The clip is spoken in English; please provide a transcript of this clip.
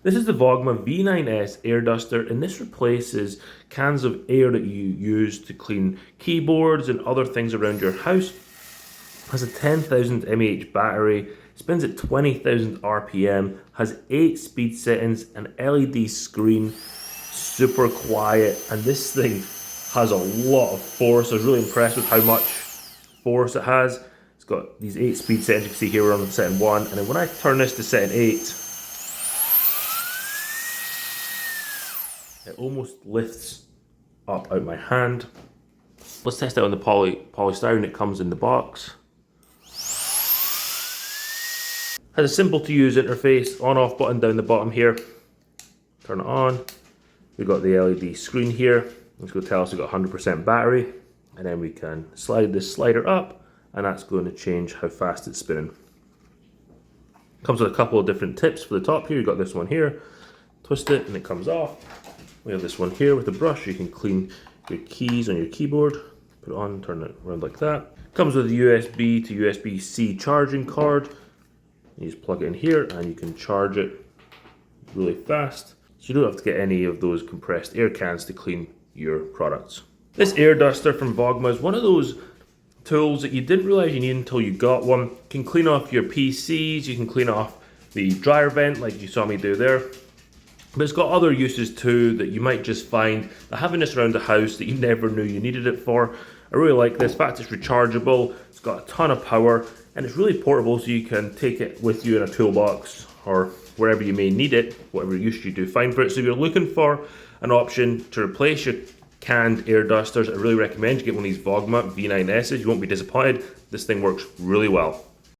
This is the Vogma V9s air duster, and this replaces cans of air that you use to clean keyboards and other things around your house. It has a 10,000 mAh battery, spins at 20,000 RPM, has 8 speed settings, an LED screen, super quiet, and this thing has a lot of force. I was really impressed with how much force it has. It's got these 8 speed settings. You can see here we're on setting 1, and then when I turn this to setting 8, it almost lifts up out my hand. Let's test it on the polystyrene that comes in the box. Has a simple to use interface, on off button down the bottom here. Turn it on. We've got the LED screen here. It's going to tell us we've got 100% battery. And then we can slide this slider up, and that's going to change how fast it's spinning. Comes with a couple of different tips for the top here. You've got this one here. Twist it and it comes off. We have this one here with a brush. You can clean your keys on your keyboard. Put it on, turn it around like that. Comes with a USB to USB-C charging cord. You just plug it in here and you can charge it really fast. So you don't have to get any of those compressed air cans to clean your products. This air duster from Vogma is one of those tools that you didn't realize you needed until you got one. You can clean off your PCs, you can clean off the dryer vent like you saw me do there. But it's got other uses too that you might just find that having this around the house that you never knew you needed it for. I really like this. In fact, it's rechargeable, it's got a ton of power, and it's really portable, so you can take it with you in a toolbox or wherever you may need it, whatever use you do find for it. So if you're looking for an option to replace your canned air dusters, I really recommend you get one of these Vogma V9s. You won't be disappointed. This thing works really well.